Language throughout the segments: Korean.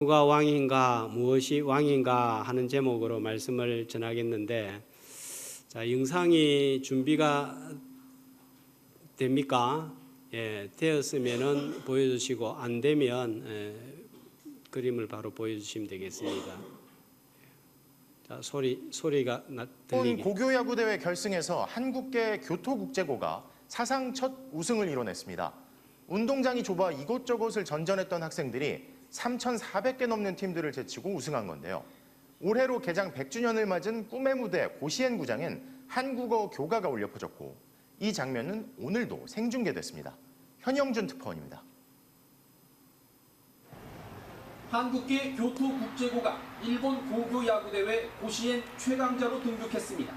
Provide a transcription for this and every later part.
누가 왕인가, 무엇이 왕인가 하는 제목으로 말씀을 전하겠는데, 자, 영상이 준비가 됩니까? 예, 되었으면은 보여주시고 안 되면 그림을 바로 보여주시면 되겠습니다. 자, 소리가 들리게. 고교야구대회 결승에서 한국계 교토국제고가 사상 첫 우승을 이뤄냈습니다. 운동장이 좁아 이곳저곳을 전전했던 학생들이 3,400개 넘는 팀들을 제치고 우승한 건데요. 올해로 개장 100주년을 맞은 꿈의 무대 고시엔 구장엔 한국어 교가가 울려 퍼졌고 이 장면은 오늘도 생중계됐습니다. 현영준 특파원입니다. 한국계 교토국제고가 일본 고교야구대회 고시엔 최강자로 등극했습니다.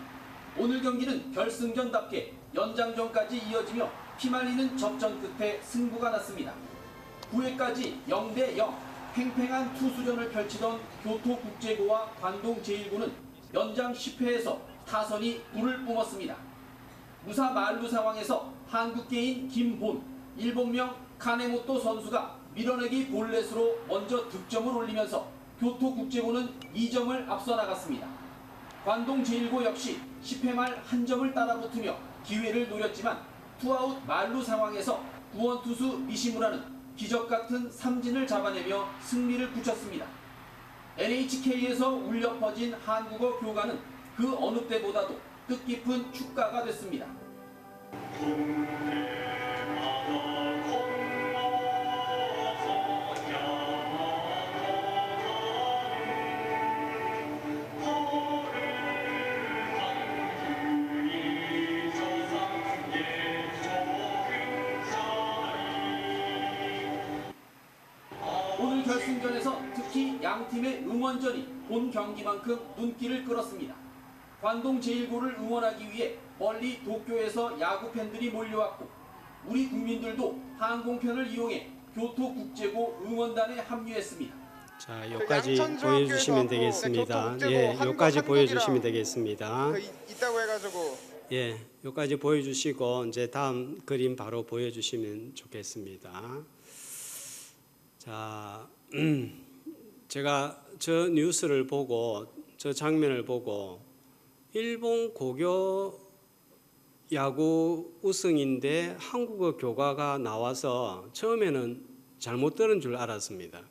오늘 경기는 결승전답게 연장전까지 이어지며 피말리는 접전 끝에 승부가 났습니다. 9회까지 0대0 팽팽한 투수전을 펼치던 교토국제고와 관동제일고는 연장 10회에서 타선이 불을 뿜었습니다. 무사 만루 상황에서 한국계인 김본, 일본명 카네모토 선수가 밀어내기 볼넷으로 먼저 득점을 올리면서 교토국제고는 2점을 앞서 나갔습니다. 관동제일고 역시 10회 말 한 점을 따라붙으며 기회를 노렸지만 투아웃 만루 상황에서 구원 투수 미시무라는 기적 같은 삼진을 잡아내며 승리를 붙였습니다. NHK에서 울려 퍼진 한국어 교가는 그 어느 때보다도 뜻깊은 축가가 됐습니다. 오늘 결승전에서 특히 양팀의 응원전이 본 경기만큼 눈길을 끌었습니다. 관동제일고를 응원하기 위해 멀리 도쿄에서 야구 팬들이 몰려왔고 우리 국민들도 항공편을 이용해 교토국제고 응원단에 합류했습니다. 자, 여기까지 보여주시면 되겠습니다. 예, 여기까지 보여주시면 되겠습니다. 있다고 해가지고. 예, 여기까지 보여주시고 이제 다음 그림 바로 보여주시면 좋겠습니다. 자, 제가 저 뉴스를 보고 저 장면을 보고 일본 고교 야구 우승인데 한국어 교가가 나와서 처음에는 잘못 들은 줄 알았습니다.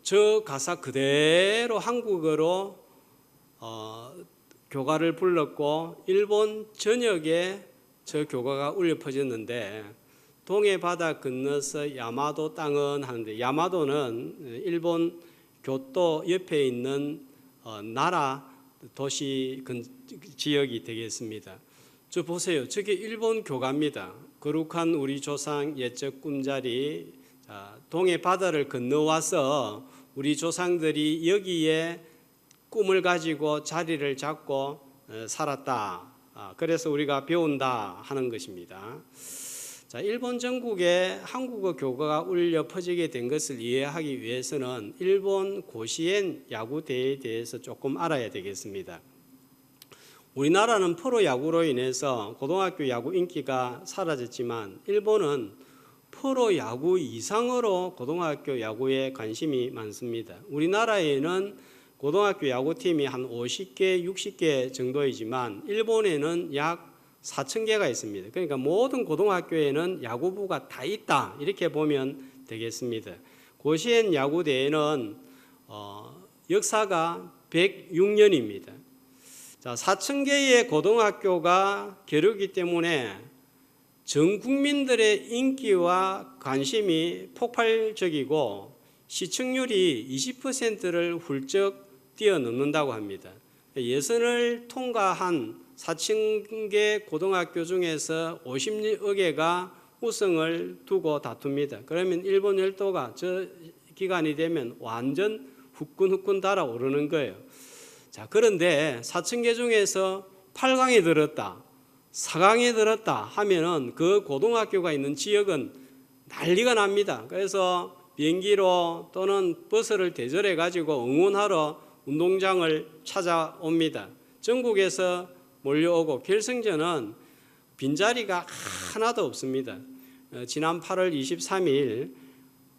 저 가사 그대로 한국어로 교가를 불렀고 일본 전역에 저 교가가 울려 퍼졌는데 동해 바다 건너서 야마도 땅은 하는데 야마도는 일본 교토 옆에 있는 나라 도시 지역이 되겠습니다. 저 보세요. 저게 일본 교가입니다. 거룩한 우리 조상 옛적 꿈자리. 자, 동해 바다를 건너와서 우리 조상들이 여기에 꿈을 가지고 자리를 잡고 살았다. 그래서 우리가 배운다 하는 것입니다. 자, 일본 전국에 한국어 교가가 울려 퍼지게 된 것을 이해하기 위해서는 일본 고시엔 야구대회에 대해서 조금 알아야 되겠습니다. 우리나라는 프로야구로 인해서 고등학교 야구 인기가 사라졌지만 일본은 프로야구 이상으로 고등학교 야구에 관심이 많습니다. 우리나라에는 고등학교 야구팀이 한 50개, 60개 정도이지만 일본에는 약 4,000개가 있습니다. 그러니까 모든 고등학교에는 야구부가 다 있다 이렇게 보면 되겠습니다. 고시엔 야구대회는 역사가 106년입니다. 자, 4,000개의 고등학교가 겨루기 때문에 전 국민들의 인기와 관심이 폭발적이고 시청률이 20%를 훌쩍 뛰어넘는다고 합니다. 예선을 통과한 4,000개 고등학교 중에서 50여 개가 우승을 두고 다툽니다. 그러면 일본 열도가 저 기간이 되면 완전 후끈후끈 달아오르는 거예요. 자, 그런데 4,000개 중에서 8강에 들었다, 4강에 들었다 하면은 그 고등학교가 있는 지역은 난리가 납니다. 그래서 비행기로 또는 버스를 대절해 가지고 응원하러 운동장을 찾아옵니다. 전국에서 몰려오고 결승전은 빈자리가 하나도 없습니다. 지난 8월 23일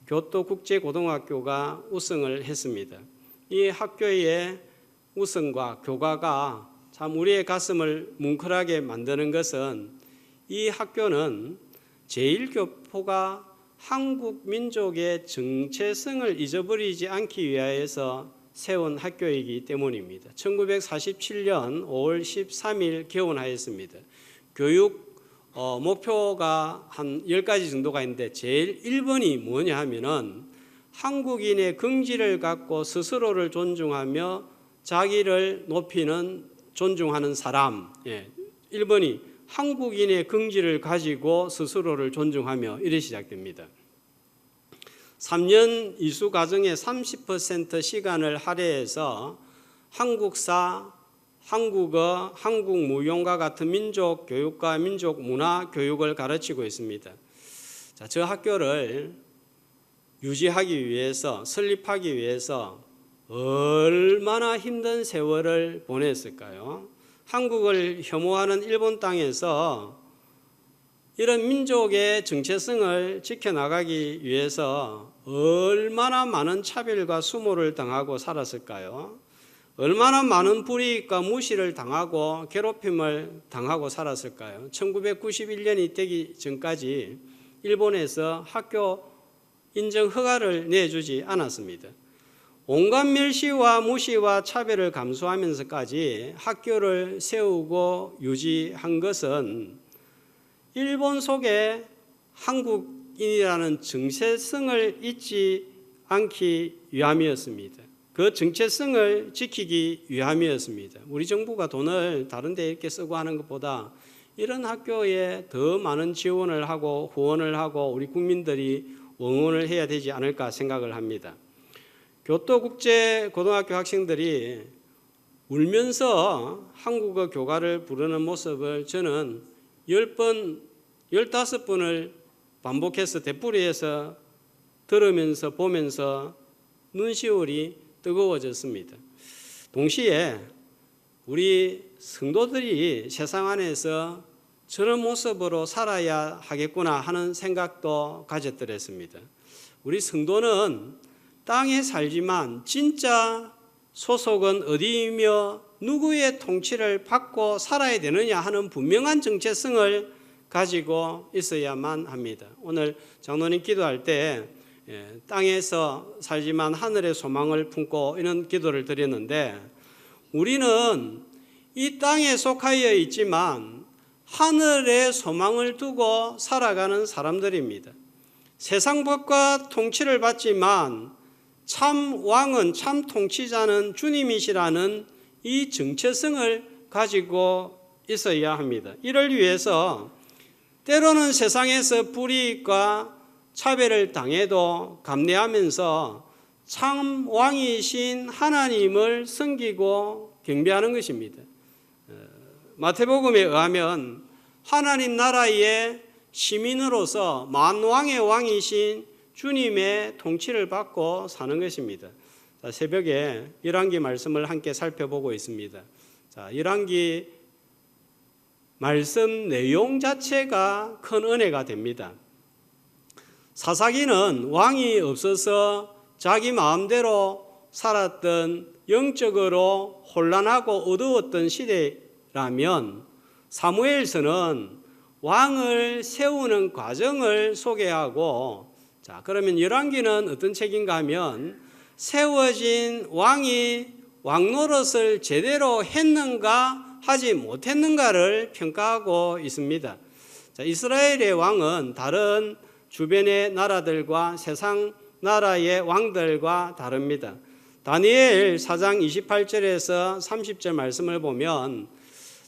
교토국제고등학교가 우승을 했습니다. 이 학교의 우승과 교과가 참 우리의 가슴을 뭉클하게 만드는 것은 이 학교는 제1교포가 한국 민족의 정체성을 잊어버리지 않기 위하여서 세운 학교이기 때문입니다. 1947년 5월 13일 개원하였습니다. 교육 목표가 한 10가지 정도가 있는데 제일 1번이 뭐냐 하면은 한국인의 긍지를 갖고 스스로를 존중하며 자기를 높이는 존중하는 사람. 1번이 한국인의 긍지를 가지고 스스로를 존중하며 이래 시작됩니다. 3년 이수 과정에 30% 시간을 할애해서 한국사, 한국어, 한국무용과 같은 민족 교육과 민족 문화 교육을 가르치고 있습니다. 자, 저 학교를 유지하기 위해서, 설립하기 위해서 얼마나 힘든 세월을 보냈을까요? 한국을 혐오하는 일본 땅에서 이런 민족의 정체성을 지켜나가기 위해서 얼마나 많은 차별과 수모를 당하고 살았을까요? 얼마나 많은 불이익과 무시를 당하고 괴롭힘을 당하고 살았을까요? 1991년이 되기 전까지 일본에서 학교 인정 허가를 내주지 않았습니다. 온갖 멸시와 무시와 차별을 감수하면서까지 학교를 세우고 유지한 것은 일본 속에 한국인이라는 정체성을 잊지 않기 위함이었습니다. 그 정체성을 지키기 위함이었습니다. 우리 정부가 돈을 다른 데 이렇게 쓰고 하는 것보다 이런 학교에 더 많은 지원을 하고 후원을 하고 우리 국민들이 응원을 해야 되지 않을까 생각을 합니다. 교토국제고등학교 학생들이 울면서 한국어 교가를 부르는 모습을 저는 10번, 15번을 반복해서 되풀이해서 들으면서 보면서 눈시울이 뜨거워졌습니다. 동시에 우리 성도들이 세상 안에서 저런 모습으로 살아야 하겠구나 하는 생각도 가졌더랬습니다. 우리 성도는 땅에 살지만 진짜 소속은 어디이며 누구의 통치를 받고 살아야 되느냐 하는 분명한 정체성을 가지고 있어야만 합니다. 오늘 장로님 기도할 때 땅에서 살지만 하늘의 소망을 품고 이런 기도를 드렸는데 우리는 이 땅에 속하여 있지만 하늘의 소망을 두고 살아가는 사람들입니다. 세상 법과 통치를 받지만 참 왕은, 참 통치자는 주님이시라는 이 정체성을 가지고 있어야 합니다. 이를 위해서 때로는 세상에서 불이익과 차별을 당해도 감내하면서 참 왕이신 하나님을 섬기고 경배하는 것입니다. 마태복음에 의하면 하나님 나라의 시민으로서 만왕의 왕이신 주님의 통치를 받고 사는 것입니다. 자, 새벽에 열왕기 말씀을 함께 살펴보고 있습니다. 자, 열왕기 말씀 내용 자체가 큰 은혜가 됩니다. 사사기는 왕이 없어서 자기 마음대로 살았던 영적으로 혼란하고 어두웠던 시대라면 사무엘서는 왕을 세우는 과정을 소개하고 자, 그러면 열왕기는 어떤 책인가 하면 세워진 왕이 왕 노릇을 제대로 했는가 하지 못했는가를 평가하고 있습니다. 자, 이스라엘의 왕은 다른 주변의 나라들과 세상 나라의 왕들과 다릅니다. 다니엘 4장 28절에서 30절 말씀을 보면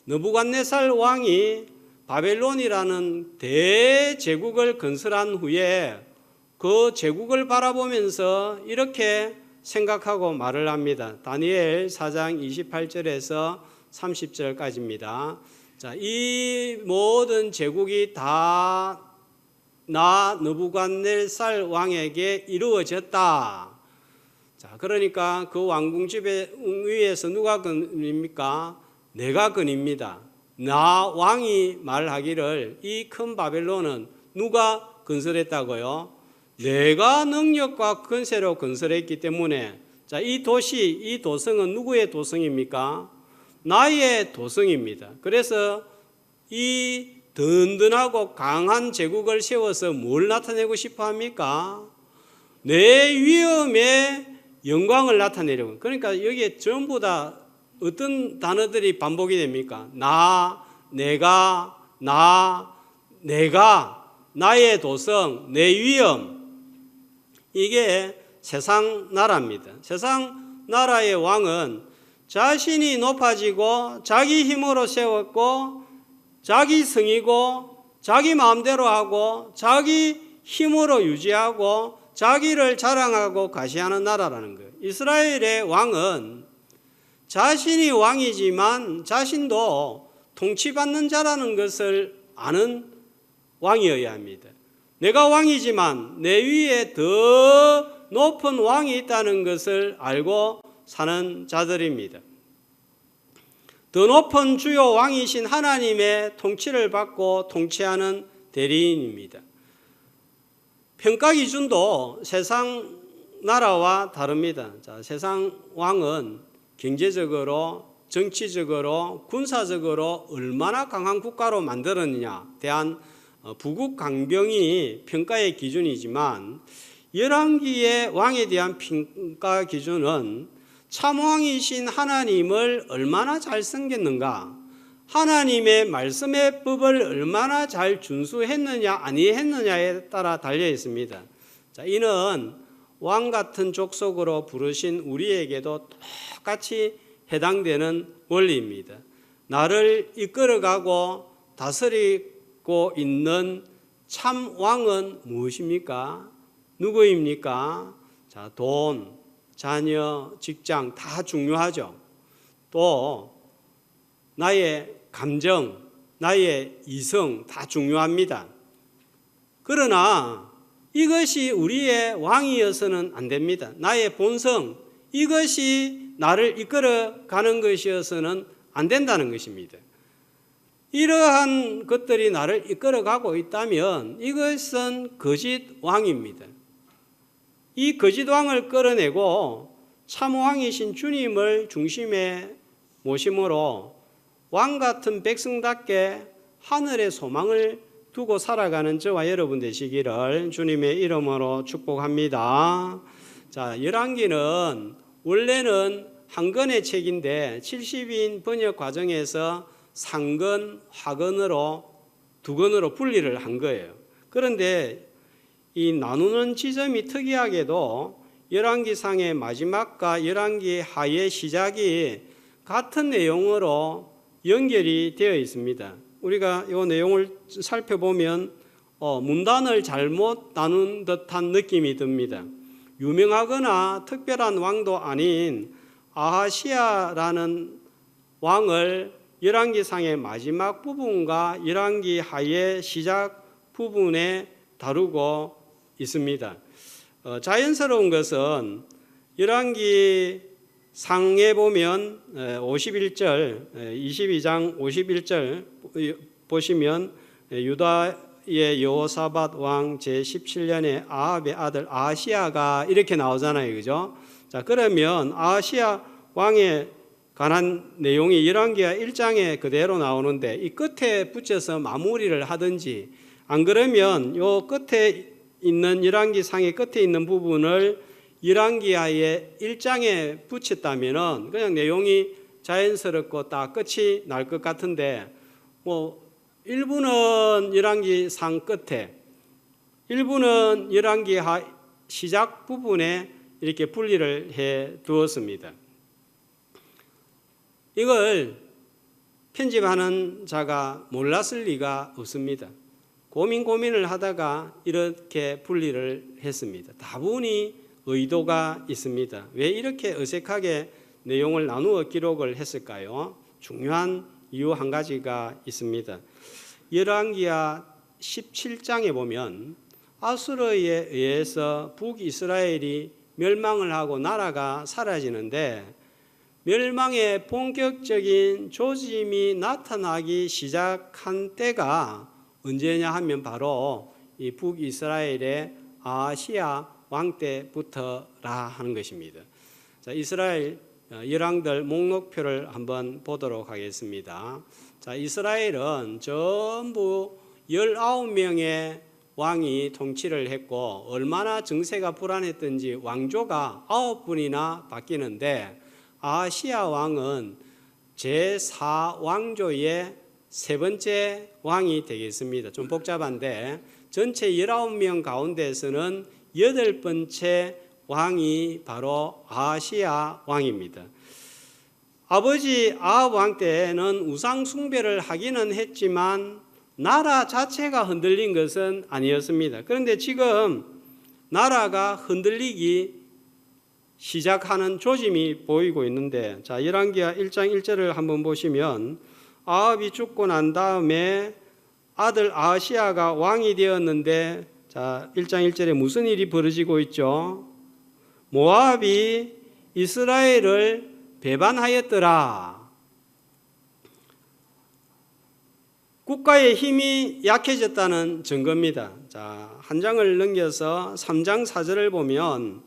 느부갓네살 왕이 바벨론이라는 대제국을 건설한 후에 그 제국을 바라보면서 이렇게 생각하고 말을 합니다. 다니엘 4장 28절에서 30절까지입니다. 자, 이 모든 제국이 다 나 느부갓네살 왕에게 이루어졌다. 자, 그러니까 그 왕궁 집에 위에서 누가 근입니까? 내가 근입니다. 나 왕이 말하기를 이 큰 바벨론은 누가 건설했다고요? 내가 능력과 권세로 건설했기 때문에 자, 이 도시, 이 도성은 누구의 도성입니까? 나의 도성입니다. 그래서 이 든든하고 강한 제국을 세워서 뭘 나타내고 싶어 합니까? 내 위엄의 영광을 나타내려고. 그러니까 여기에 전부 다 어떤 단어들이 반복이 됩니까? 나, 내가, 내가, 나의 도성, 내 위엄. 이게 세상 나라입니다. 세상 나라의 왕은 자신이 높아지고 자기 힘으로 세웠고 자기 성이고 자기 마음대로 하고 자기 힘으로 유지하고 자기를 자랑하고 과시하는 나라라는 거예요. 이스라엘의 왕은 자신이 왕이지만 자신도 통치받는 자라는 것을 아는 왕이어야 합니다. 내가 왕이지만 내 위에 더 높은 왕이 있다는 것을 알고 사는 자들입니다. 더 높은 주요 왕이신 하나님의 통치를 받고 통치하는 대리인입니다. 평가 기준도 세상 나라와 다릅니다. 자, 세상 왕은 경제적으로, 정치적으로, 군사적으로 얼마나 강한 국가로 만들었느냐 대한 부국 강병이 평가의 기준이지만 열왕기의 왕에 대한 평가 기준은 참왕이신 하나님을 얼마나 잘 섬겼는가, 하나님의 말씀의 법을 얼마나 잘 준수했느냐 아니했느냐에 따라 달려 있습니다. 자, 이는 왕 같은 족속으로 부르신 우리에게도 똑같이 해당되는 원리입니다. 나를 이끌어가고 다스리고 있는 참 왕은 무엇입니까? 누구입니까? 자, 돈, 자녀, 직장 다 중요하죠. 또 나의 감정, 나의 이성 다 중요합니다. 그러나 이것이 우리의 왕이어서는 안 됩니다. 나의 본성, 이것이 나를 이끌어가는 것이어서는 안 된다는 것입니다. 이러한 것들이 나를 이끌어가고 있다면 이것은 거짓 왕입니다. 이 거짓 왕을 끌어내고 참 왕이신 주님을 중심에 모심으로 왕 같은 백성답게 하늘의 소망을 두고 살아가는 저와 여러분 되시기를 주님의 이름으로 축복합니다. 자, 열왕기는 원래는 한 권의 책인데 70인 번역 과정에서 상권, 화권으로 두 권으로 분리를 한 거예요. 그런데 이 나누는 지점이 특이하게도 열왕기상의 마지막과 열왕기 하의 시작이 같은 내용으로 연결이 되어 있습니다. 우리가 이 내용을 살펴보면 문단을 잘못 나눈 듯한 느낌이 듭니다. 유명하거나 특별한 왕도 아닌 아하시아라는 왕을 열왕기상의 마지막 부분과 열왕기 하의 시작 부분에 다루고 있습니다. 자연스러운 것은 열왕기 상에 보면 51절, 22장 51절 보시면 유다의 여호사밧 왕 제17년에 아합의 아들 아하시아가 이렇게 나오잖아요. 그죠? 자, 그러면 아하시아 왕에 관한 내용이 열왕기하 1장에 그대로 나오는데 이 끝에 붙여서 마무리를 하든지 안 그러면 요 끝에 있는 열왕기상의 끝에 있는 부분을 열왕기하의 1장에 붙였다면은 그냥 내용이 자연스럽고 딱 끝이 날 것 같은데 일부는 열왕기상 끝에 일부는 열왕기하 시작 부분에 이렇게 분리를 해 두었습니다. 이걸 편집하는 자가 몰랐을 리가 없습니다. 고민을 하다가 이렇게 분리를 했습니다. 다분히 의도가 있습니다. 왜 이렇게 어색하게 내용을 나누어 기록을 했을까요? 중요한 이유 한 가지가 있습니다. 열왕기하 17장에 보면 아수르에 의해서 북이스라엘이 멸망을 하고 나라가 사라지는데 멸망의 본격적인 조짐이 나타나기 시작한 때가 언제냐 하면 바로 이 북이스라엘의 아하시야 왕 때부터라 하는 것입니다. 자, 이스라엘 열왕들 목록표를 한번 보도록 하겠습니다. 자, 이스라엘은 전부 19명의 왕이 통치를 했고 얼마나 정세가 불안했던지 왕조가 9분이나 바뀌는데 아하시야 왕은 제4왕조의 세 번째 왕이 되겠습니다. 좀 복잡한데 전체 19명 가운데서는 8번째 왕이 바로 아하시야 왕입니다. 아버지 아합 왕 때는 우상 숭배를 하기는 했지만 나라 자체가 흔들린 것은 아니었습니다. 그런데 지금 나라가 흔들리기 시작하는 조짐이 보이고 있는데, 자, 열왕기하 1장 1절을 한번 보시면 아합이 죽고 난 다음에 아들 아하시야가 왕이 되었는데, 자, 1장 1절에 무슨 일이 벌어지고 있죠? 모압이 이스라엘을 배반하였더라. 국가의 힘이 약해졌다는 증거입니다. 자, 한 장을 넘겨서 3장 4절을 보면,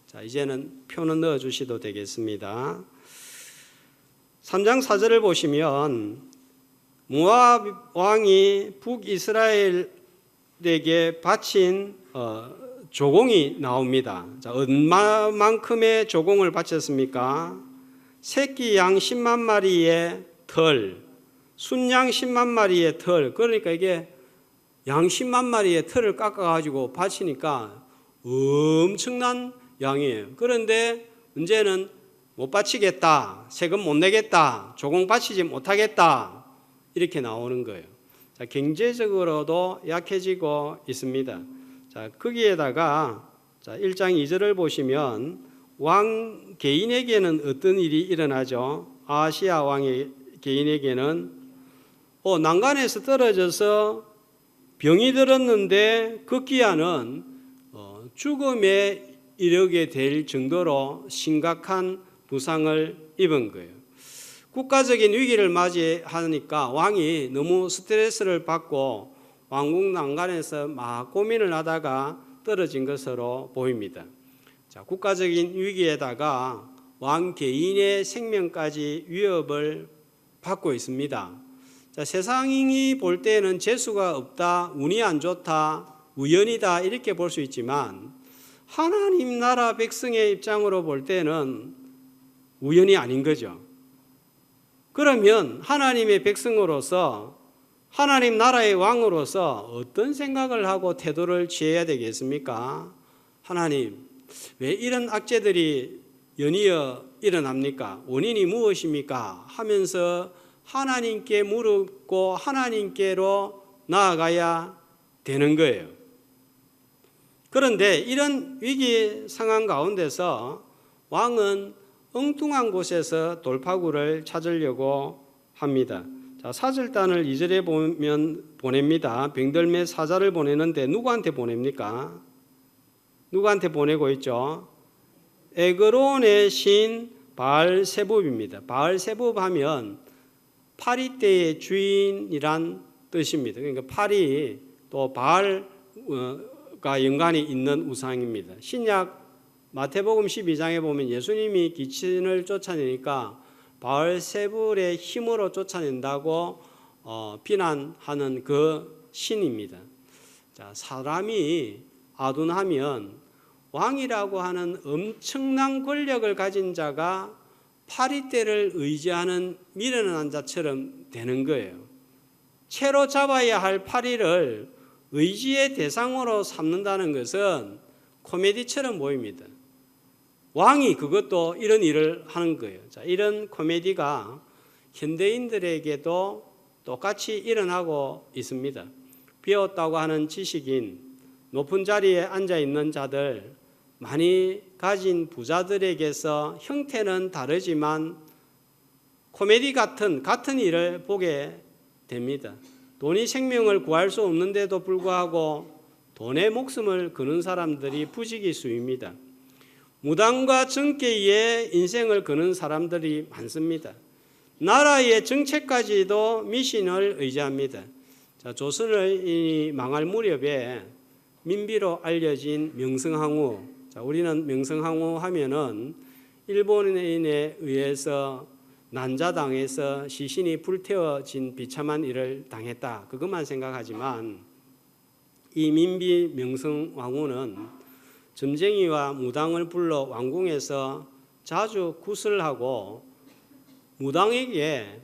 자, 이제는 표는 넣어 주셔도 되겠습니다. 3장 4절을 보시면 모압 왕이 북이스라엘에게 바친 조공이 나옵니다. 자, 얼마만큼의 조공을 바쳤습니까? 새끼 양 10만 마리의 털, 순양 10만 마리의 털, 그러니까 이게 양 10만 마리의 털을 깎아가지고 바치니까 엄청난 양이에요. 그런데 문제는 못 바치겠다, 세금 못 내겠다, 조공 바치지 못하겠다, 이렇게 나오는 거예요. 자, 경제적으로도 약해지고 있습니다. 자, 거기에다가 자, 1장 2절을 보시면 왕 개인에게는 어떤 일이 일어나죠? 아하시야 왕의 개인에게는 난간에서 떨어져서 병이 들었는데 급기야는 죽음에 이르게 될 정도로 심각한 부상을 입은 거예요. 국가적인 위기를 맞이하니까 왕이 너무 스트레스를 받고 왕궁 난간에서 막 고민을 하다가 떨어진 것으로 보입니다. 자, 국가적인 위기에다가 왕 개인의 생명까지 위협을 받고 있습니다. 자, 세상이 볼 때는 재수가 없다, 운이 안 좋다, 우연이다 이렇게 볼 수 있지만 하나님 나라 백성의 입장으로 볼 때는 우연이 아닌 거죠. 그러면 하나님의 백성으로서 하나님 나라의 왕으로서 어떤 생각을 하고 태도를 취해야 되겠습니까? 하나님, 왜 이런 악재들이 연이어 일어납니까? 원인이 무엇입니까? 하면서 하나님께 물었고 하나님께로 나아가야 되는 거예요. 그런데 이런 위기 상황 가운데서 왕은 엉뚱한 곳에서 돌파구를 찾으려고 합니다. 자, 사절단을 2절에 보면 보냅니다. 병들매 사자를 보내는데 누구한테 보냅니까? 누구한테 보내고 있죠? 에그론의 신 바알세붑입니다. 바알세붑 하면 파리떼의 주인이란 뜻입니다. 그러니까 파리 또 바알과 연관이 있는 우상입니다. 신약 마태복음 12장에 보면 예수님이 귀신을 쫓아내니까 바알세불의 힘으로 쫓아낸다고 비난하는 그 신입니다. 자, 사람이 아둔하면 왕이라고 하는 엄청난 권력을 가진 자가 파리떼를 의지하는 미련한 자처럼 되는 거예요. 채로 잡아야 할 파리를 의지의 대상으로 삼는다는 것은 코미디처럼 보입니다. 왕이 그것도 이런 일을 하는 거예요. 자, 이런 코미디가 현대인들에게도 똑같이 일어나고 있습니다. 배웠다고 하는 지식인, 높은 자리에 앉아 있는 자들, 많이 가진 부자들에게서 형태는 다르지만 코미디 같은 일을 보게 됩니다. 돈이 생명을 구할 수 없는데도 불구하고 돈의 목숨을 거는 사람들이 부지기수입니다. 무당과 정계에 인생을 거는 사람들이 많습니다. 나라의 정책까지도 미신을 의지합니다. 자, 조선이 망할 무렵에 민비로 알려진 명성황후. 자, 우리는 명성황후 하면은 일본인에 의해서 난자당해서 시신이 불태워진 비참한 일을 당했다. 그것만 생각하지만 이 민비 명성황후는 점쟁이와 무당을 불러 왕궁에서 자주 구슬하고 무당에게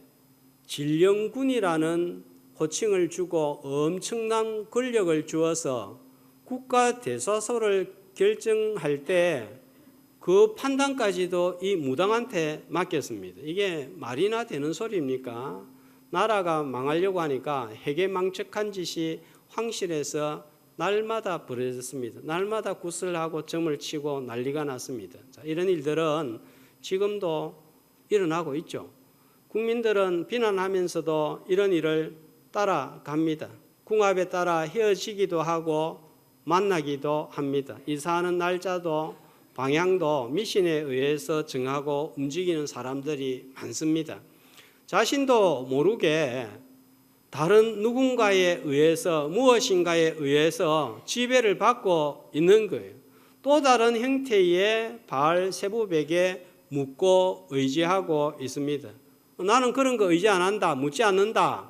진령군이라는 호칭을 주고 엄청난 권력을 주어서 국가 대사소를 결정할 때 그 판단까지도 이 무당한테 맡겼습니다. 이게 말이나 되는 소리입니까? 나라가 망하려고 하니까 해괴망측한 짓이 황실에서 날마다 벌어졌습니다. 날마다 구슬하고 점을 치고 난리가 났습니다. 자, 이런 일들은 지금도 일어나고 있죠. 국민들은 비난하면서도 이런 일을 따라갑니다. 궁합에 따라 헤어지기도 하고 만나기도 합니다. 이사하는 날짜도 방향도 미신에 의해서 정하고 움직이는 사람들이 많습니다. 자신도 모르게 다른 누군가에 의해서 무엇인가에 의해서 지배를 받고 있는 거예요. 또 다른 형태의 바알 세부백에 묻고 의지하고 있습니다. 나는 그런 거 의지 안 한다, 묻지 않는다.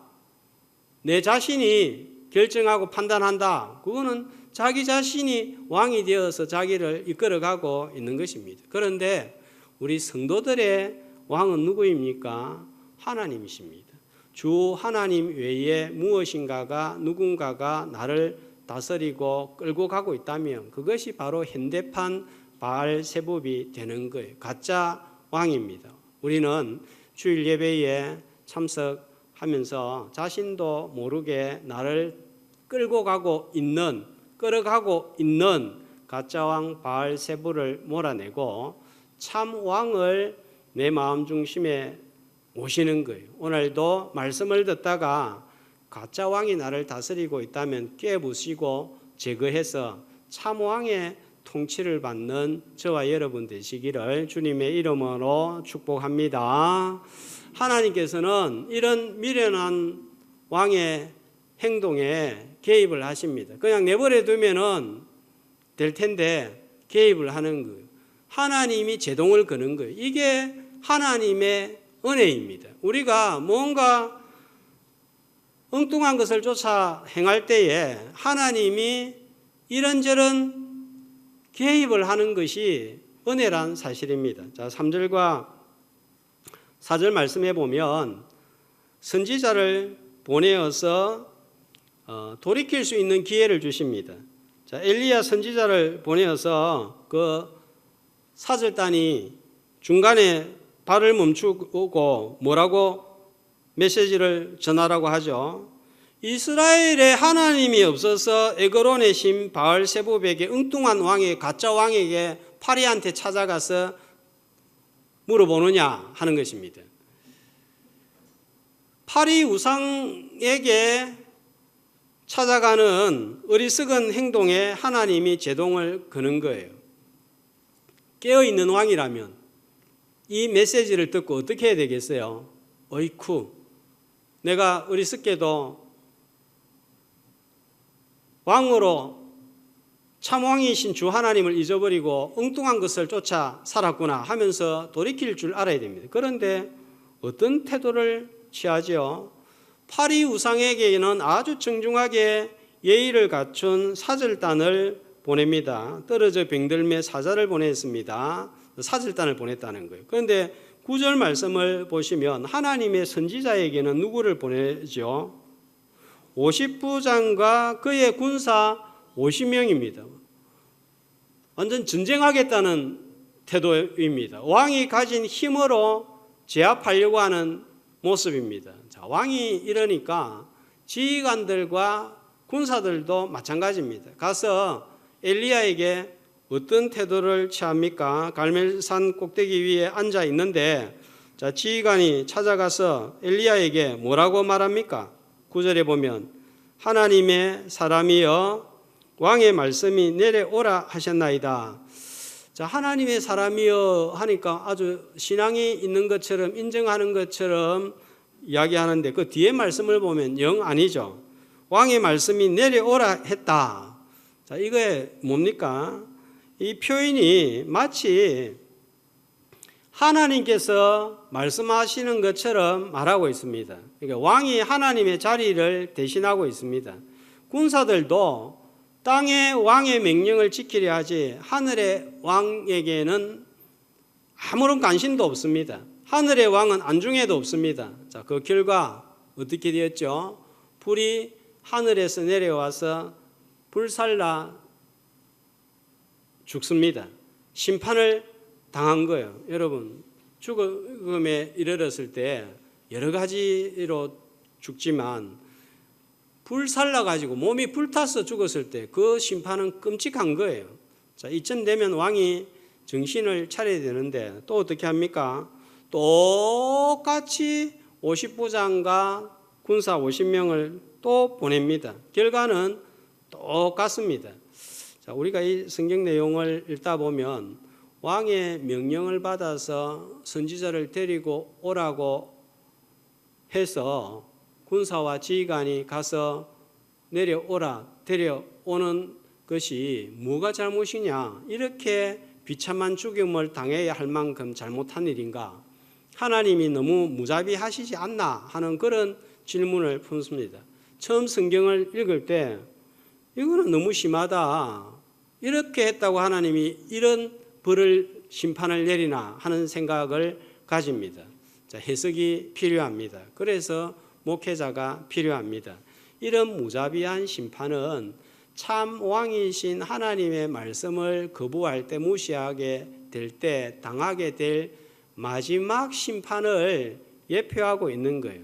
내 자신이 결정하고 판단한다. 그거는 자기 자신이 왕이 되어서 자기를 이끌어가고 있는 것입니다. 그런데 우리 성도들의 왕은 누구입니까? 하나님이십니다. 주 하나님 외에 무엇인가가 누군가가 나를 다스리고 끌고 가고 있다면 그것이 바로 현대판 바알 세법이 되는 거예요. 가짜 왕입니다. 우리는 주일 예배에 참석하면서 자신도 모르게 나를 끌어가고 있는 가짜 왕 바알 세부를 몰아내고 참 왕을 내 마음 중심에 모시는 거예요. 오늘도 말씀을 듣다가 가짜 왕이 나를 다스리고 있다면 깨부시고 제거해서 참 왕의 통치를 받는 저와 여러분 되시기를 주님의 이름으로 축복합니다. 하나님께서는 이런 미련한 왕의 행동에 개입을 하십니다. 그냥 내버려 두면은 될 텐데 개입을 하는 거예요. 하나님이 제동을 거는 거예요. 이게 하나님의 은혜입니다. 우리가 뭔가 엉뚱한 것을 쫓아 행할 때에 하나님이 이런저런 개입을 하는 것이 은혜란 사실입니다. 자, 3절과 4절 말씀해 보면 선지자를 보내어서 돌이킬 수 있는 기회를 주십니다. 자, 엘리야 선지자를 보내어서 그 사절단이 중간에 발을 멈추고 뭐라고 메시지를 전하라고 하죠. 이스라엘에 하나님이 없어서 에그론의 신 바알 세부백의 엉뚱한 왕의 가짜 왕에게 파리한테 찾아가서 물어보느냐 하는 것입니다. 파리 우상에게 찾아가는 어리석은 행동에 하나님이 제동을 거는 거예요. 깨어있는 왕이라면 이 메시지를 듣고 어떻게 해야 되겠어요? 어이쿠, 내가 어리석게도 왕으로 참왕이신 주 하나님을 잊어버리고 엉뚱한 것을 쫓아 살았구나 하면서 돌이킬 줄 알아야 됩니다. 그런데 어떤 태도를 취하죠? 파리 우상에게는 아주 정중하게 예의를 갖춘 사절단을 보냅니다. 떨어져 병들매 사자를 보냈습니다. 사절단을 보냈다는 거예요. 그런데 9절 말씀을 보시면 하나님의 선지자에게는 누구를 보내죠? 50부장과 그의 군사 50명입니다. 완전 전쟁하겠다는 태도입니다. 왕이 가진 힘으로 제압하려고 하는 모습입니다. 자, 왕이 이러니까 지휘관들과 군사들도 마찬가지입니다. 가서 엘리야에게 어떤 태도를 취합니까? 갈멜산 꼭대기 위에 앉아 있는데 자, 지휘관이 찾아가서 엘리야에게 뭐라고 말합니까? 9절에 보면 하나님의 사람이여 왕의 말씀이 내려오라 하셨나이다. 자, 하나님의 사람이여 하니까 아주 신앙이 있는 것처럼 인정하는 것처럼 이야기하는데 그 뒤에 말씀을 보면 영 아니죠. 왕의 말씀이 내려오라 했다. 자, 이게 뭡니까? 이 표현이 마치 하나님께서 말씀하시는 것처럼 말하고 있습니다. 그러니까 왕이 하나님의 자리를 대신하고 있습니다. 군사들도 땅의 왕의 명령을 지키려 하지 하늘의 왕에게는 아무런 관심도 없습니다. 하늘의 왕은 안중에도 없습니다. 자, 그 결과 어떻게 되었죠? 불이 하늘에서 내려와서 불살라 죽습니다. 심판을 당한 거예요. 여러분, 죽음에 이르렀을 때 여러 가지로 죽지만 불살라 가지고 몸이 불타서 죽었을 때 그 심판은 끔찍한 거예요. 자, 이쯤 되면 왕이 정신을 차려야 되는데 또 어떻게 합니까? 똑같이 50부장과 군사 50명을 또 보냅니다. 결과는 똑같습니다. 자, 우리가 이 성경 내용을 읽다 보면 왕의 명령을 받아서 선지자를 데리고 오라고 해서 군사와 지휘관이 가서 내려오라, 데려오는 것이 뭐가 잘못이냐? 이렇게 비참한 죽음을 당해야 할 만큼 잘못한 일인가? 하나님이 너무 무자비하시지 않나 하는 그런 질문을 품습니다. 처음 성경을 읽을 때 이거는 너무 심하다. 이렇게 했다고 하나님이 이런 벌을 심판을 내리나 하는 생각을 가집니다. 자, 해석이 필요합니다. 그래서 목회자가 필요합니다. 이런 무자비한 심판은 참 왕이신 하나님의 말씀을 거부할 때, 무시하게 될 때 당하게 될 마지막 심판을 예표하고 있는 거예요.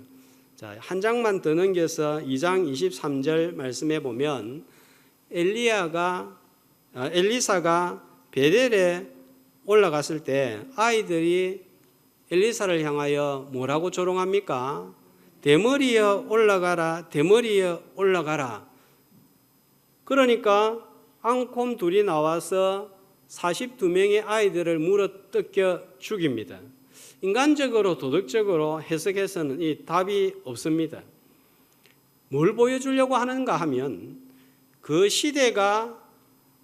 자, 한 장만 더 넘겨서 2장 23절 말씀해 보면 엘리사가 베델에 올라갔을 때 아이들이 엘리사를 향하여 뭐라고 조롱합니까? 대머리여 올라가라, 대머리여 올라가라. 그러니까 앙콤 둘이 나와서 42명의 아이들을 물어뜯겨 죽입니다. 인간적으로 도덕적으로 해석해서는 이 답이 없습니다. 뭘 보여주려고 하는가 하면 그 시대가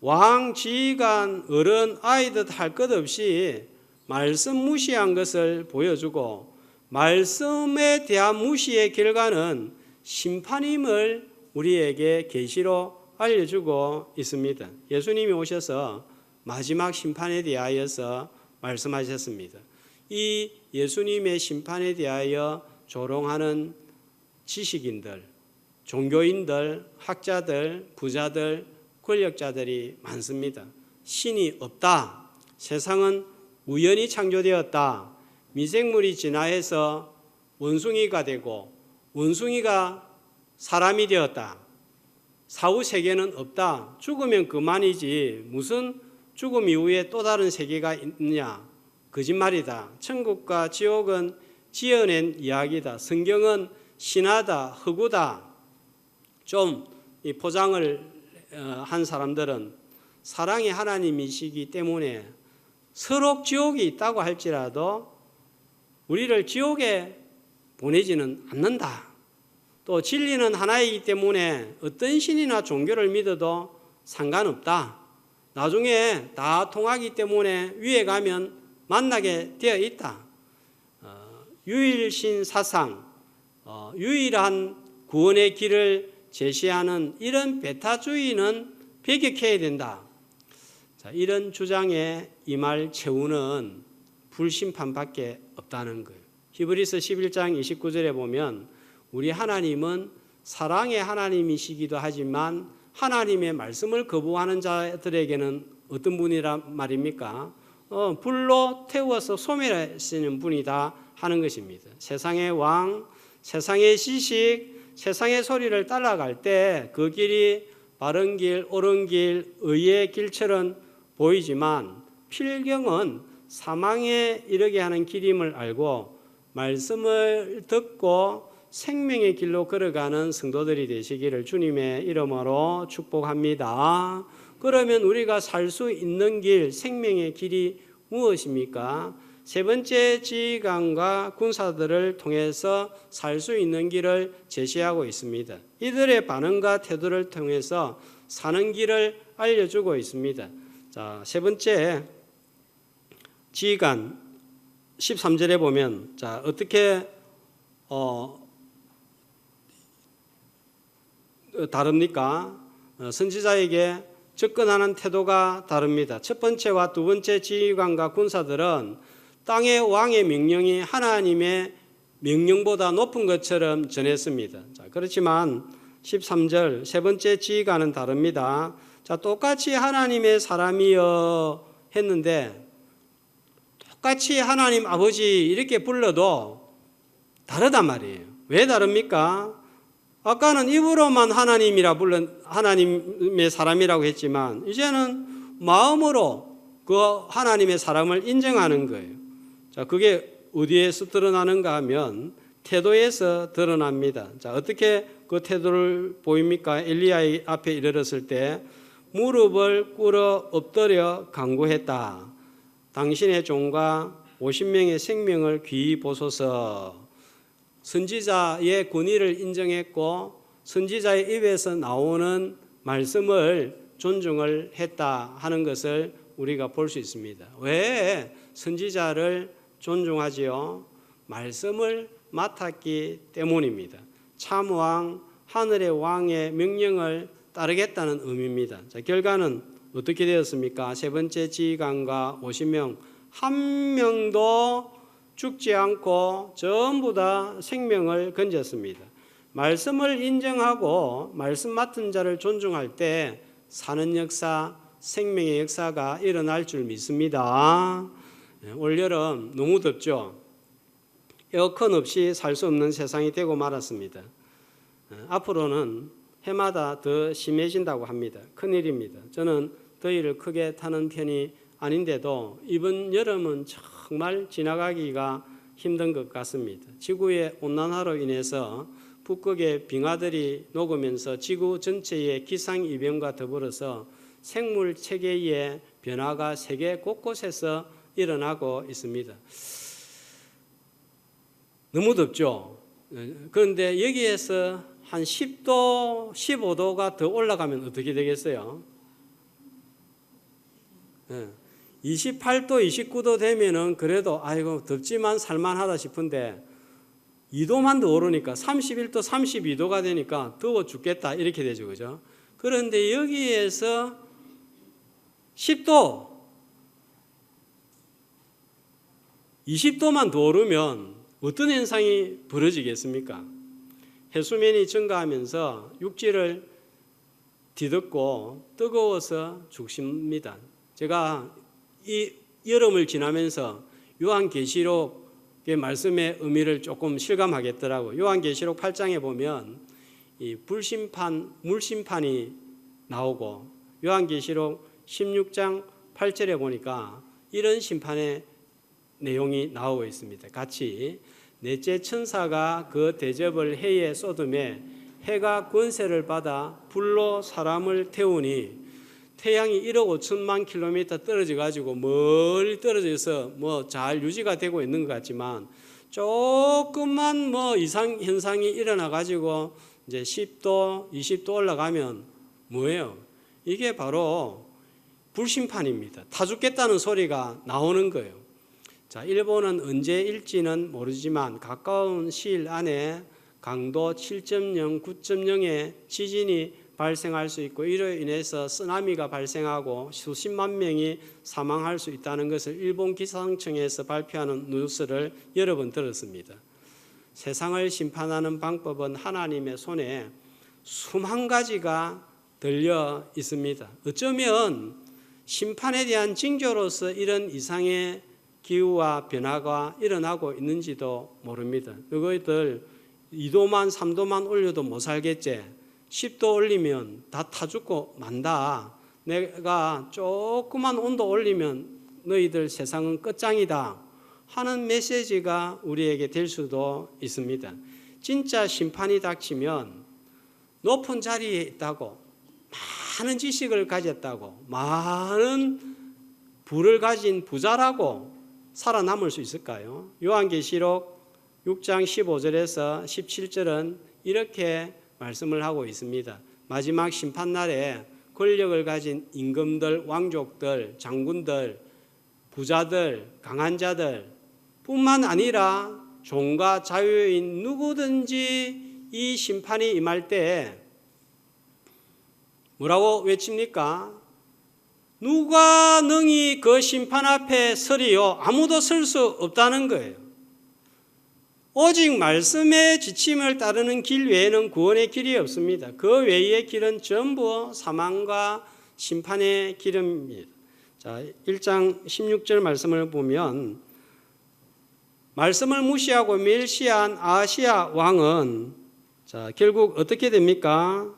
왕, 지휘관, 어른, 아이들 할 것 없이 말씀 무시한 것을 보여주고 말씀에 대한 무시의 결과는 심판임을 우리에게 계시로 알려주고 있습니다. 예수님이 오셔서 마지막 심판에 대하여서 말씀하셨습니다. 이 예수님의 심판에 대하여 조롱하는 지식인들, 종교인들, 학자들, 부자들, 권력자들이 많습니다. 신이 없다. 세상은 우연히 창조되었다. 미생물이 진화해서 원숭이가 되고 원숭이가 사람이 되었다. 사후 세계는 없다. 죽으면 그만이지 무슨 죽음 이후에 또 다른 세계가 있느냐. 거짓말이다. 천국과 지옥은 지어낸 이야기다. 성경은 신하다, 허구다. 좀 이 포장을 한 사람들은 사랑의 하나님이시기 때문에 서로 지옥이 있다고 할지라도 우리를 지옥에 보내지는 않는다. 또 진리는 하나이기 때문에 어떤 신이나 종교를 믿어도 상관없다. 나중에 다 통하기 때문에 위에 가면 만나게 되어 있다. 유일신 사상, 유일한 구원의 길을 제시하는 이런 베타주의는 배격해야 된다. 자, 이런 주장에 임할 최후는 불심판밖에 없다는 거예요. 히브리서 11장 29절에 보면 우리 하나님은 사랑의 하나님이시기도 하지만 하나님의 말씀을 거부하는 자들에게는 어떤 분이란 말입니까? 불로 태워서 소멸하시는 분이다 하는 것입니다. 세상의 왕, 세상의 지식, 세상의 소리를 따라갈 때 그 길이 바른 길, 옳은 길, 의의 길처럼 보이지만 필경은 사망에 이르게 하는 길임을 알고 말씀을 듣고 생명의 길로 걸어가는 성도들이 되시기를 주님의 이름으로 축복합니다. 그러면 우리가 살 수 있는 길, 생명의 길이 무엇입니까? 세 번째 지휘관과 군사들을 통해서 살 수 있는 길을 제시하고 있습니다. 이들의 반응과 태도를 통해서 사는 길을 알려주고 있습니다. 자, 세 번째 지휘관 13절에 보면 자, 어떻게 다릅니까? 선지자에게 접근하는 태도가 다릅니다. 첫 번째와 두 번째 지휘관과 군사들은 땅의 왕의 명령이 하나님의 명령보다 높은 것처럼 전했습니다. 자, 그렇지만 13절 세 번째 지휘관은 다릅니다. 자, 똑같이 하나님의 사람이여 했는데 똑같이 하나님 아버지 이렇게 불러도 다르단 말이에요. 왜 다릅니까? 아까는 입으로만 하나님이라 불른 하나님의 사람이라고 했지만 이제는 마음으로 그 하나님의 사람을 인정하는 거예요. 자, 그게 어디에서 드러나는가 하면 태도에서 드러납니다. 자, 어떻게 그 태도를 보입니까? 엘리야 앞에 이르렀을 때 무릎을 꿇어 엎드려 간구했다. 당신의 종과 50명의 생명을 귀히 보소서. 선지자의 권위를 인정했고 선지자의 입에서 나오는 말씀을 존중을 했다 하는 것을 우리가 볼 수 있습니다. 왜 선지자를 존중하지요? 말씀을 맡았기 때문입니다. 참왕, 하늘의 왕의 명령을 따르겠다는 의미입니다. 자, 결과는 어떻게 되었습니까? 세 번째 지휘관과 50명 한 명도 죽지 않고 전부 다 생명을 건졌습니다. 말씀을 인정하고 말씀 맡은 자를 존중할 때 사는 역사, 생명의 역사가 일어날 줄 믿습니다. 올여름 너무 덥죠? 에어컨 없이 살 수 없는 세상이 되고 말았습니다. 앞으로는 해마다 더 심해진다고 합니다. 큰일입니다. 저는 더위를 크게 타는 편이 아닌데도 이번 여름은 정말 지나가기가 힘든 것 같습니다. 지구의 온난화로 인해서 북극의 빙하들이 녹으면서 지구 전체의 기상이변과 더불어서 생물 체계의 변화가 세계 곳곳에서 일어나고 있습니다. 너무 덥죠? 그런데 여기에서 한 10도, 15도가 더 올라가면 어떻게 되겠어요? 28도, 29도 되면은 그래도 아이고 덥지만 살만하다 싶은데 2도만 더 오르니까 31도, 32도가 되니까 더워 죽겠다 이렇게 되죠. 그죠? 그런데 여기에서 10도, 20도만 더 오르면 어떤 현상이 벌어지겠습니까? 해수면이 증가하면서 육지를 뒤덮고 뜨거워서 죽습니다. 제가 이 여름을 지나면서 요한계시록의 말씀의 의미를 조금 실감하겠더라고요. 요한계시록 8장에 보면 이 불심판, 물심판이 나오고 요한계시록 16장 8절에 보니까 이런 심판의 내용이 나오고 있습니다. 같이 넷째 천사가 그 대접을 해에 쏟음에 해가 권세를 받아 불로 사람을 태우니 태양이 1억 5천만 킬로미터 떨어져 가지고 멀리 떨어져서 뭐 잘 유지가 되고 있는 것 같지만 조금만 뭐 이상 현상이 일어나 가지고 이제 10도, 20도 올라가면 뭐예요? 이게 바로 불심판입니다. 타 죽겠다는 소리가 나오는 거예요. 자, 일본은 언제일지는 모르지만 가까운 시일 안에 강도 7.0, 9.0의 지진이 발생할 수 있고 이로 인해서 쓰나미가 발생하고 수십만 명이 사망할 수 있다는 것을 일본 기상청에서 발표하는 뉴스를 여러 번 들었습니다. 세상을 심판하는 방법은 하나님의 손에 수만 가지가 들려 있습니다. 어쩌면 심판에 대한 징조로서 이런 이상의 기후와 변화가 일어나고 있는지도 모릅니다. 그것들 2도만 3도만 올려도 못 살겠지. 10도 올리면 다 타 죽고 만다. 내가 조그만 온도 올리면 너희들 세상은 끝장이다 하는 메시지가 우리에게 될 수도 있습니다. 진짜 심판이 닥치면 높은 자리에 있다고 많은 지식을 가졌다고 많은 부를 가진 부자라고 살아남을 수 있을까요? 요한계시록 6장 15절에서 17절은 이렇게 말씀을 하고 있습니다. 마지막 심판날에 권력을 가진 임금들, 왕족들, 장군들, 부자들, 강한 자들 뿐만 아니라 종과 자유인 누구든지 이 심판이 임할 때 뭐라고 외칩니까? 누가 능히 그 심판 앞에 서리요? 아무도 설 수 없다는 거예요. 오직 말씀의 지침을 따르는 길 외에는 구원의 길이 없습니다. 그 외의 길은 전부 사망과 심판의 길입니다. 자, 1장 16절 말씀을 보면 말씀을 무시하고 멸시한 아시아 왕은 자, 결국 어떻게 됩니까?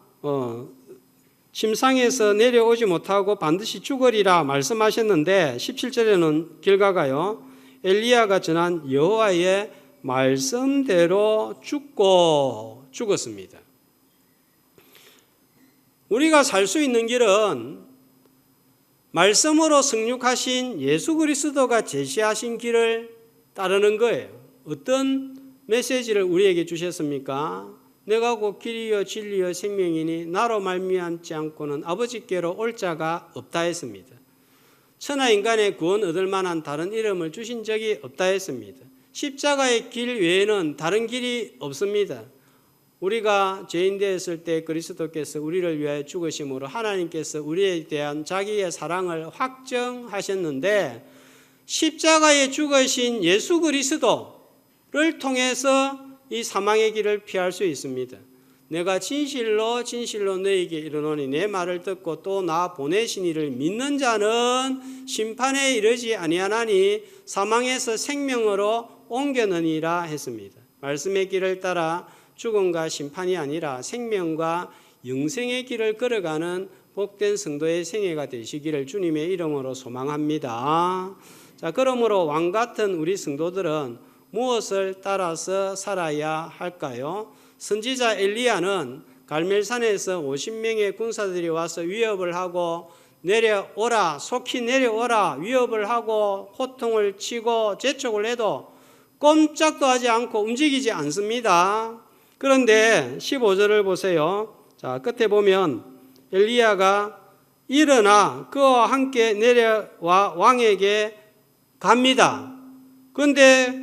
침상에서 내려오지 못하고 반드시 죽으리라 말씀하셨는데 17절에는 결과가요. 엘리야가 전한 여호와의 말씀대로 죽었습니다. 우리가 살 수 있는 길은 말씀으로 승육하신 예수 그리스도가 제시하신 길을 따르는 거예요. 어떤 메시지를 우리에게 주셨습니까? 내가 곧 길이요 진리요 생명이니 나로 말미암지 않고는 아버지께로 올 자가 없다 했습니다. 천하 인간의 구원 얻을 만한 다른 이름을 주신 적이 없다 했습니다. 십자가의 길 외에는 다른 길이 없습니다. 우리가 죄인 되었을 때 그리스도께서 우리를 위하여 죽으심으로 하나님께서 우리에 대한 자기의 사랑을 확정하셨는데 십자가에 죽으신 예수 그리스도를 통해서 이 사망의 길을 피할 수 있습니다. 내가 진실로 너희에게 이르노니 내 말을 듣고 또 나 보내신 이를 믿는 자는 심판에 이르지 아니하나니 사망에서 생명으로 옮겨느니라 했습니다. 말씀의 길을 따라 죽음과 심판이 아니라 생명과 영생의 길을 걸어가는 복된 성도의 생애가 되시기를 주님의 이름으로 소망합니다. 자, 그러므로 왕 같은 우리 성도들은 무엇을 따라서 살아야 할까요? 선지자 엘리야는 갈멜산에서 50명의 군사들이 와서 위협을 하고 내려오라, 속히 내려오라 위협을 하고 호통을 치고 재촉을 해도 꼼짝도 하지 않고 움직이지 않습니다. 그런데 15절을 보세요. 자, 끝에 보면 엘리야가 일어나 그와 함께 내려와 왕에게 갑니다. 그런데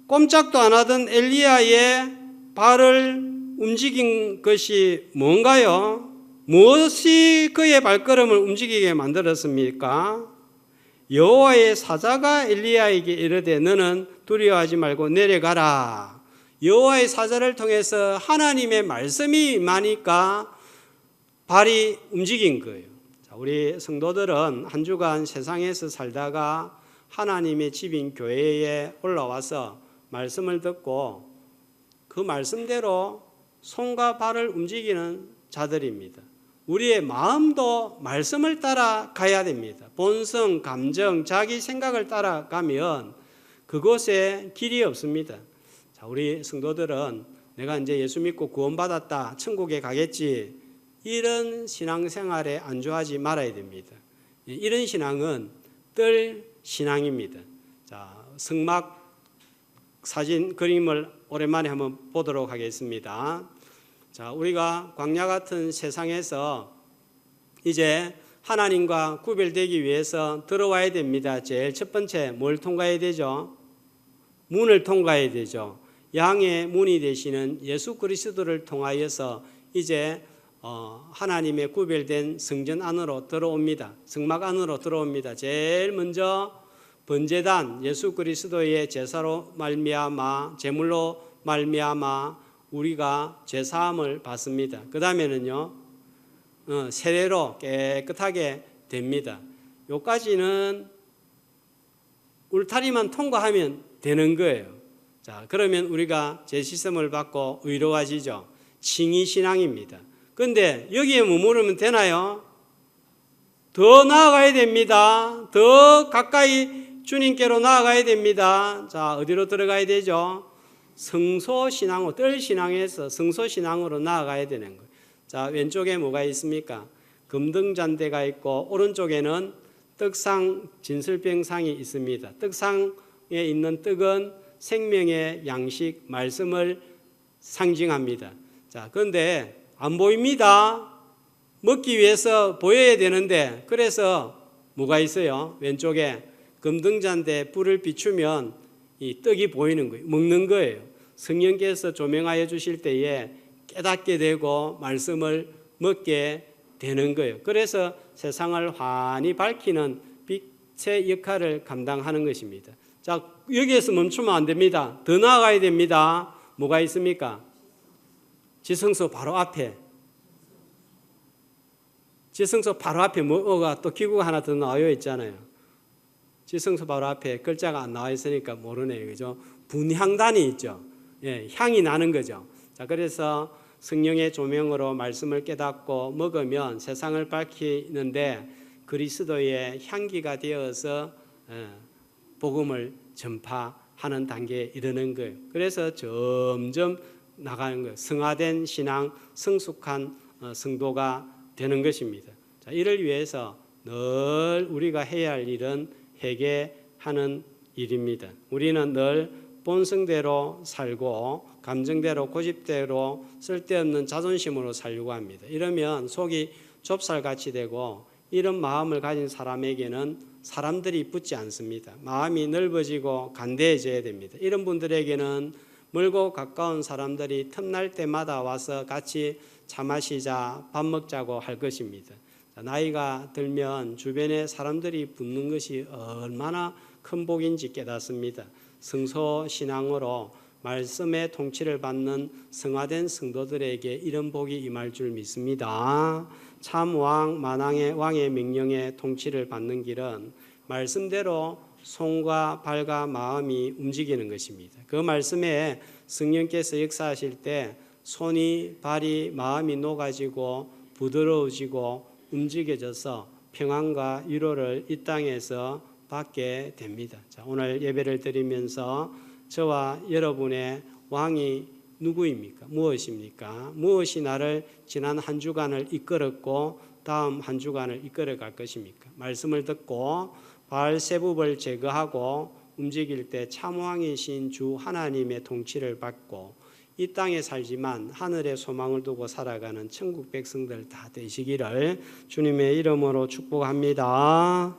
꼼짝도 안 하던 엘리야의 발을 움직인 것이 뭔가요? 무엇이 그의 발걸음을 움직이게 만들었습니까? 여호와의 사자가 엘리야에게 이르되 너는 두려워하지 말고 내려가라. 여호와의 사자를 통해서 하나님의 말씀이 임하니까 발이 움직인 거예요. 자, 우리 성도들은 한 주간 세상에서 살다가 하나님의 집인 교회에 올라와서 말씀을 듣고 그 말씀대로 손과 발을 움직이는 자들입니다. 우리의 마음도 말씀을 따라가야 됩니다. 본성, 감정, 자기 생각을 따라가면 그곳에 길이 없습니다. 자, 우리 성도들은 내가 이제 예수 믿고 구원받았다, 천국에 가겠지, 이런 신앙생활에 안주하지 말아야 됩니다. 이런 신앙은 뜰 신앙입니다. 자, 성막 사진 그림을 오랜만에 한번 보도록 하겠습니다. 자, 우리가 광야 같은 세상에서 이제 하나님과 구별되기 위해서 들어와야 됩니다. 제일 첫 번째 뭘 통과해야 되죠? 문을 통과해야 되죠. 양의 문이 되시는 예수 그리스도를 통하여서 이제 하나님의 구별된 성전 안으로 들어옵니다. 성막 안으로 들어옵니다. 제일 먼저 번제단 예수 그리스도의 제사로 말미암아 제물로 말미암아 우리가 죄사함을 받습니다. 그 다음에는요 세례로 깨끗하게 됩니다. 요까지는 울타리만 통과하면 되는 거예요. 자, 그러면 우리가 죄씻음을 받고 의로워지죠. 칭의신앙입니다. 그런데 여기에 머무르면 되나요? 더 나아가야 됩니다. 더 가까이 주님께로 나아가야 됩니다. 자, 어디로 들어가야 되죠? 성소신앙으로, 뜰신앙에서 성소신앙으로 나아가야 되는 거예요. 자, 왼쪽에 뭐가 있습니까? 금등잔대가 있고 오른쪽에는 떡상 진설병상이 있습니다. 떡상에 있는 떡은 생명의 양식 말씀을 상징합니다. 자, 그런데 안 보입니다. 먹기 위해서 보여야 되는데 그래서 뭐가 있어요? 왼쪽에 금등잔대 불을 비추면 이 떡이 보이는 거예요. 먹는 거예요. 성령께서 조명하여 주실 때에 깨닫게 되고 말씀을 먹게 되는 거예요. 그래서 세상을 환히 밝히는 빛의 역할을 감당하는 것입니다. 자, 여기에서 멈추면 안 됩니다. 더 나아가야 됩니다. 뭐가 있습니까? 지성소 바로 앞에. 지성소 바로 앞에 뭐가 또 기구가 하나 더 나와 있잖아요. 지성소 바로 앞에 글자가 안 나와 있으니까 모르네요. 그죠? 분향단이 있죠. 예, 향이 나는 거죠. 자, 그래서 성령의 조명으로 말씀을 깨닫고 먹으면 세상을 밝히는데 그리스도의 향기가 되어서 복음을 전파하는 단계에 이르는 거예요. 그래서 점점 나가는 거예요. 성화된 신앙, 성숙한 성도가 되는 것입니다. 자, 이를 위해서 늘 우리가 해야 할 일은 회개하는 일입니다. 우리는 늘 본성대로 살고 감정대로 고집대로 쓸데없는 자존심으로 살려고 합니다. 이러면 속이 좁쌀같이 되고 이런 마음을 가진 사람에게는 사람들이 붙지 않습니다. 마음이 넓어지고 간대해져야 됩니다. 이런 분들에게는 멀고 가까운 사람들이 틈날 때마다 와서 같이 차 마시자 밥 먹자고 할 것입니다. 나이가 들면 주변에 사람들이 붙는 것이 얼마나 큰 복인지 깨닫습니다. 성소 신앙으로 말씀의 통치를 받는 성화된 성도들에게 이런 복이 임할 줄 믿습니다. 참 왕 만왕의 왕의 명령에 통치를 받는 길은 말씀대로 손과 발과 마음이 움직이는 것입니다. 그 말씀에 성령께서 역사하실 때 손이 발이 마음이 녹아지고 부드러워지고 움직여져서 평안과 위로를 이 땅에서 받게 됩니다. 자, 오늘 예배를 드리면서 저와 여러분의 왕이 누구입니까? 무엇입니까? 무엇이 나를 지난 한 주간을 이끌었고 다음 한 주간을 이끌어 갈 것입니까? 말씀을 듣고 바알세붑을 제거하고 움직일 때 참왕이신 주 하나님의 통치를 받고 이 땅에 살지만 하늘의 소망을 두고 살아가는 천국 백성들 다 되시기를 주님의 이름으로 축복합니다.